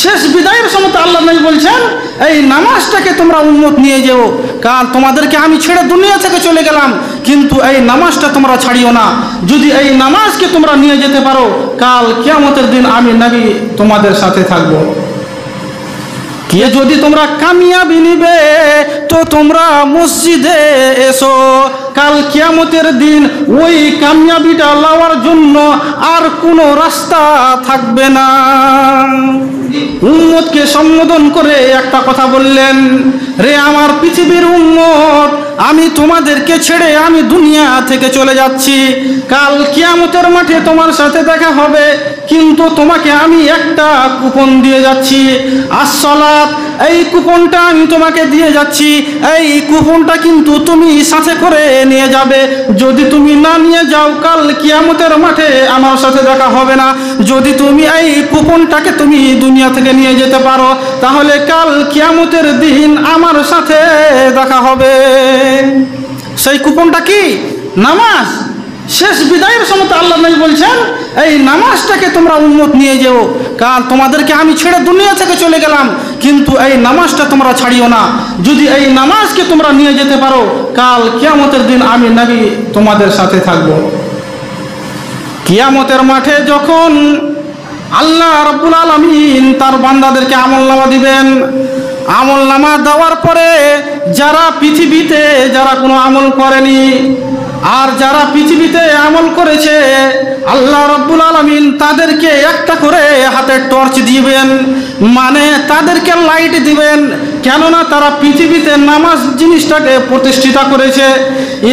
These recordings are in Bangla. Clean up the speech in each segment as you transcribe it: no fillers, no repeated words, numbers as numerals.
শেষ বিদায়ের সময় আল্লাহ নবী বলছেন এই নামাজটাকে তোমরা উম্মত নিয়ে যেও, কারণ তোমাদেরকে আমি ছেড়ে দুনিয়া থেকে চলে গেলাম, কিন্তু এই নামাজটা তোমরা ছাড়িও না। যদি এই নামাজকে তোমরা নিয়ে যেতে পারো, কাল কিয়ামতের দিন আমি নবী তোমাদের সাথে থাকবো। কে যদি তোমরা কামিয়াবি নিবে তো তোমরা মসজিদে এসো, কাল কিয়ামতের দিন ওই কামিয়াবিটা লওয়ার জন্য আর কোনো রাস্তা থাকবে না। উম্মতকে সম্বোধন করে একটা কথা বললেন, রে আমার পৃথিবীর উম্মত, আমি তোমাদেরকে ছেড়ে আমি দুনিয়া থেকে চলে যাচ্ছি, কাল কিয়ামতের মাঠে তোমার সাথে দেখা হবে, কিন্তু তোমাকে আমি একটা কুপন দিয়ে যাচ্ছি, আসসালাত, এই কুপনটা আমি তোমাকে দিয়ে যাচ্ছি, এই কুপনটা কিন্তু তুমি সাথে করে নিয়ে যাবে। যদি তুমি না নিয়ে যাও, কাল কিয়ামতের মাঠে আমার সাথে দেখা হবে না। যদি তুমি এই কুপনটাকে তুমি দুনিয়া থেকে নিয়ে যেতে পারো, তাহলে কাল কিয়ামতের দিন আমার সাথে দেখা হবে। সেই কুপনটা কি? নামাজ। শেষ বিদায়ের সময় আল্লাহ নবী বলছেন এই নামাজটাকে তোমরা উম্মত নিয়ে যেও, কারণ তোমাদেরকে আমি ছেড়ে দুনিয়া থেকে চলে গেলাম, কিন্তু এই নামাজটা তোমরা ছাড়িও না। যদি এই নামাজকে তোমরা নিয়ে যেতে পারো, কাল কিয়ামতের দিন আমি নবী তোমাদের সাথে থাকব। কিয়ামতের মাঠে যখন আল্লাহ রাব্বুল আলামিন তার বান্দাদেরকে আমলনামা দিবেন, আমলনামা দেওয়ার পরে যারা পৃথিবীতে যারা কোনো আমল করেনি আর যারা পৃথিবীতে আমল করেছে, আল্লাহ রাব্বুল আলামিন তাদেরকে একটা করে হাতে টর্চ দিবেন, মানে তাদেরকে লাইট দিবেন, কেননা তারা পৃথিবীতে নামাজ জিনিসটাকে প্রতিষ্ঠিত করেছে।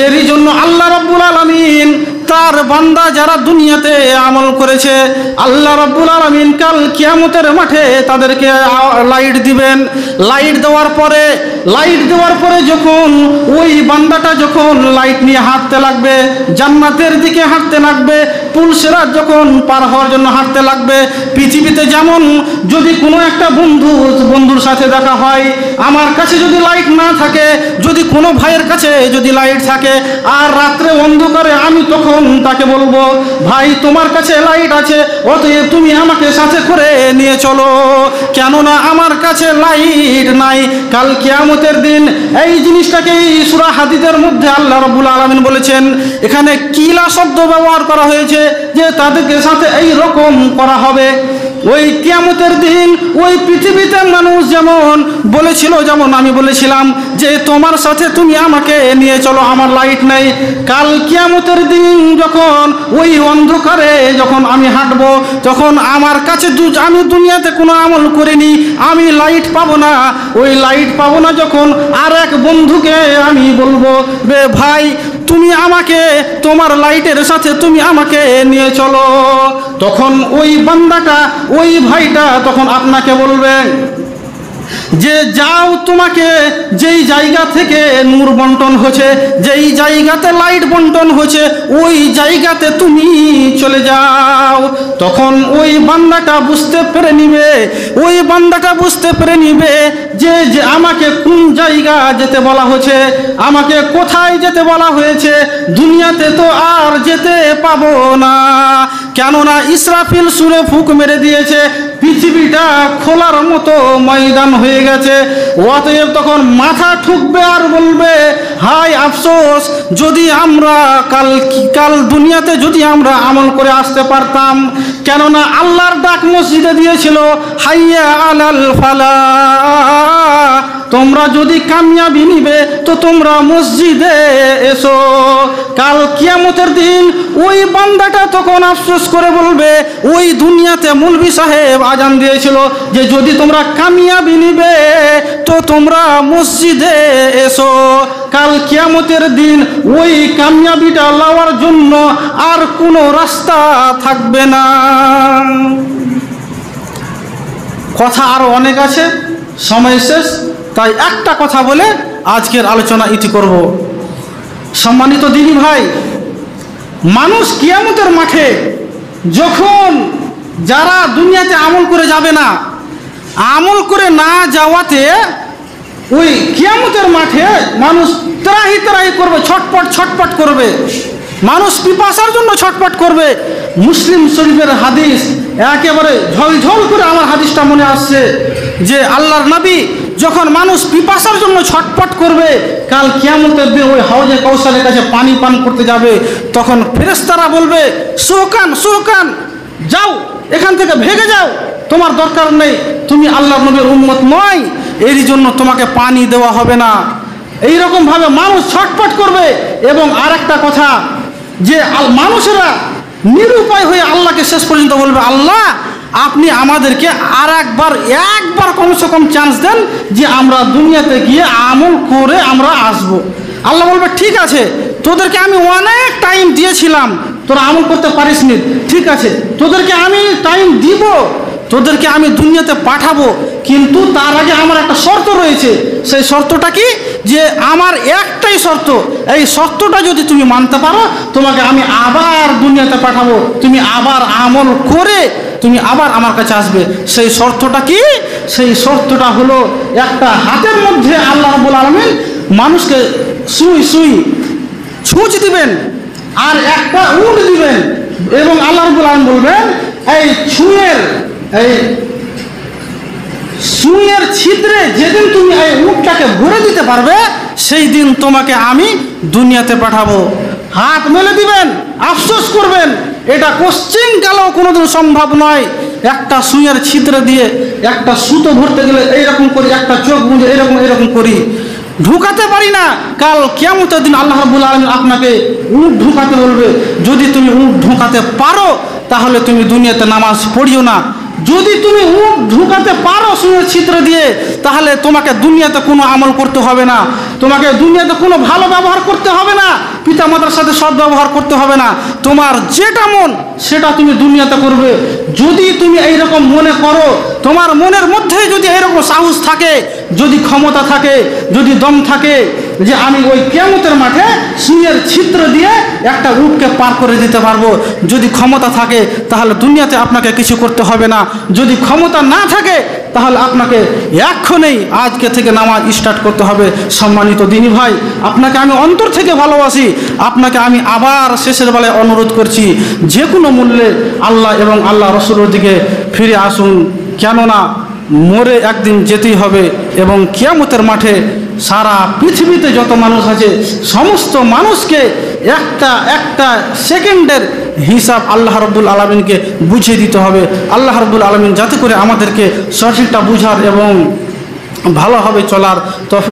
এরই জন্য আল্লাহ রাব্বুল আলামিন তার বান্দা যারা দুনিয়াতে আমল করেছে, আল্লাহ রাব্বুল আলামিন কাল কিয়ামতের মাঠে তাদেরকে লাইট দিবেন। লাইট দেওয়ার পরে যখন ওই বান্দাটা যখন লাইট নিয়ে হাঁটতে লাগবে, জান্নাতের দিকে হাঁটতে লাগবে, পুলসিরাত যখন পার হওয়ার জন্য হাঁটতে লাগবে, পৃথিবীতে যেমন যদি কোনো একটা বন্ধুর সাথে দেখা হয়, আমার কাছে যদি লাইট না থাকে, যদি কোনো ভাইয়ের কাছে যদি লাইট থাকে আর রাত্রে অন্ধকারে, আমি তখন তাকে বলবো, ভাই তোমার কাছে লাইট আছে, অতএব তুমি আমাকে সাথে করে নিয়ে চলো, কেননা আমার কাছে লাইট নাই। কাল কিয়ামতের দিন এই জিনিসটাকেই সূরা হাদীদের মধ্যে আল্লাহ রাব্বুল আলামিন বলেছেন, এখানে কিলা শব্দ ব্যবহার করা হয়েছে যে তাদেরকে সাথে এই রকম করা হবে। ওই কিয়ামতের দিন ওই পৃথিবীতে মানুষ যেমন বলেছিল, যেমন আমি বলেছিলাম যে তোমার সাথে তুমি আমাকে নিয়ে চলো, আমার লাইট নাই, কাল কিয়ামতের দিন যখন ওই অন্ধকারে যখন আমি হাঁটবো, তখন আমার কাছে আমি দুনিয়াতে কোনো আমল করিনি, আমি লাইট পাবো না। ওই লাইট পাবো না যখন আর এক বন্ধুকে আমি বলবো, বে ভাই তুমি আমাকে তোমার লাইটের সাথে তুমি আমাকে নিয়ে চলো, তখন ওই বান্দাটা ওই ভাইটা তখন আপনাকে বলবে যে যাও, তোমাকে যেই জায়গা থেকে নূর বন্টন হচ্ছে, যেই জায়গাতে লাইট বন্টন হচ্ছে, ওই জায়গাতে তুমি চলে যাও। তখন ওই বান্দাটা বুঝতে পেরে নিবে যে আমাকে কোন জায়গা যেতে বলা হয়েছে, আমাকে কোথায় যেতে বলা হয়েছে, দুনিয়াতে তো আর যেতে পাবো না, কেননা ইসরাফিল সুরে ফুঁক মেরে দিয়েছে, পৃথিবীটা খোলার মতো ময়দান হয়ে গেছে। অতএব তখন মাথা ঠুকবে আর বলবে, হায় আফসোস, যদি আমরা কাল দুনিয়াতে যদি আমরা আমল করে আসতে পারতাম, কেননা আল্লাহর ডাক মসজিদে দিয়েছিল, হাইয়া আলাল ফালাহ, তোমরা যদি কামিয়াবি নিবে তো তোমরা মসজিদে এসো। কাল কিয়ামতের দিন ওই বান্দাটা তখন আফসোস করে বলবে, ওই দুনিয়াতে মৌলভী সাহেব আজান দিয়েছিল যে যদি তোমরা কামিয়াবি নিবে তো তোমরা মসজিদে এসো। কাল কিয়ামতের দিন ওই কামিয়াবিটা লওয়ার জন্য আর কোনো রাস্তা থাকবে না। কথা আরো অনেক আছে, সময় শেষ, তাই একটা কথা বলে আজকের আলোচনা ইতি করব। সম্মানিত দিনী ভাই, মানুষ কিয়ামতের মাঠে যখন যারা দুনিয়াতে আমল করে যাবে না, আমল করে না যাওয়াতে ওই কিয়ামতের মাঠে মানুষ ত্রাহি করবে, ছটপট করবে, মানুষ পিপাসার জন্য ছটফট করবে। মুসলিম শরীফের হাদিস, একেবারে ঝলঝল করে আমার হাদিসটা মনে আসছে যে আল্লাহর নবী যখন মানুষ পিপাসার জন্য ছটফট করবে, কাল কিয়ামতের দিন ওই হাউজে কাউসারের কাছে পানি পান করতে যাবে, তখন ফেরেশতারা বলবে সোহকান সোহকান, যাও এখান থেকে ভেগে যাও, তোমার দরকার নেই, তুমি আল্লাহর নবীর উম্মত নয়, এর জন্য তোমাকে পানি দেওয়া হবে না। এইরকমভাবে মানুষ ছটফট করবে। এবং আর একটা কথা, যে মানুষেরা নিরুপায় হয়ে আল্লাহকে শেষ পর্যন্ত বলবে, আল্লাহ আপনি আমাদেরকে আর একবার কমসে কম চান্স দেন যে আমরা দুনিয়াতে গিয়ে আমল করে আমরা আসব। আল্লাহ বলবে ঠিক আছে, তোদেরকে আমি অনেক টাইম দিয়েছিলাম, তোরা আমল করতে পারিসনি, ঠিক আছে তোদেরকে আমি টাইম দিব, তোদেরকে আমি দুনিয়াতে পাঠাবো, কিন্তু তার আগে আমার একটা শর্ত রয়েছে। সেই শর্তটা কি? যে আমার একটাই শর্ত, এই শর্তটা যদি তুমি মানতে পারো তোমাকে আমি আবার দুনিয়াতে পাঠাবো, তুমি আবার আমল করে তুমি আবার আমার কাছে আসবে। সেই শর্তটা কি? সেই শর্তটা হলো একটা হাতের মধ্যে আল্লাহ রাব্বুল আলামিন মানুষকে সুই ছুঁচ দিবেন আর একটা উট দিবেন, এবং আল্লাহ রাব্বুল আলামিন বলবেন এই সুইয়ের ছিদ্রে যেদিন তুমি এই উটটাকে ভরে দিতে পারবে সেই দিন তোমাকে আমি দুনিয়াতে পাঠাবো। হাত মেলে দিবেন, আফসোস করবেন, এটা কোশ্চিন গেলেও কোনোদিন সম্ভব নয়। একটা সুইয়ের ছিদ্রে দিয়ে একটা সুতো ভরতে গেলে এইরকম করি, একটা চোখ বুঝে এরকম করি, ঢুকাতে পারি না। কাল কিয়ামতের দিন আল্লাহ রাব্বুল আলামিন আপনাকে উট ঢুকাতে বলবে, যদি তুমি উট ঢুকাতে পারো তাহলে তুমি দুনিয়াতে নামাজ পড়িও না, যদি তুমি উট ঢুকাতে পারো সুইয়ের ছিদ্র দিয়ে তাহলে তোমাকে দুনিয়াতে কোনো আমল করতে হবে না, তোমাকে দুনিয়াতে কোনো ভালো ব্যবহার করতে হবে না, পিতামাতার সাথে সদ্ব্যবহার করতে হবে না, তোমার যেটা মন সেটা তুমি দুনিয়াতে করবে। যদি তুমি এইরকম মনে করো, তোমার মনের মধ্যে যদি এইরকম সাহস থাকে, যদি ক্ষমতা থাকে, যদি দম থাকে যে আমি ওই কিয়ামতের মাঠে সুইয়ের ছিদ্র দিয়ে একটা উটকে পার করে দিতে পারবো, যদি ক্ষমতা থাকে তাহলে দুনিয়াতে আপনাকে কিছু করতে হবে না। যদি ক্ষমতা না থাকে তাহলে আপনাকে এক্ষুনি আজকে থেকে নামাজ স্টার্ট করতে হবে। সম্মানিত দিনী ভাই, আপনাকে আমি অন্তর থেকে ভালোবাসি, আপনাকে আমি আবার শেষের বেলায় অনুরোধ করছি যে কোনো মূল্যে আল্লাহ এবং আল্লাহ রসুলের দিকে ফিরে আসুন, কেননা মরে একদিন যেতেই হবে। এবং কিয়ামতের মাঠে সারা পৃথিবীতে যত মানুষ আছে সমস্ত মানুষকে একটা সেকেন্ডের হিসাব আল্লাহ রাব্বুল আলামিনকে বুঝিয়ে দিতে হবে। আল্লাহ রাব্বুল আলামিন যাতে করে আমাদেরকে সঠিকটা বুঝার এবং ভালোভাবে চলার তৌফিক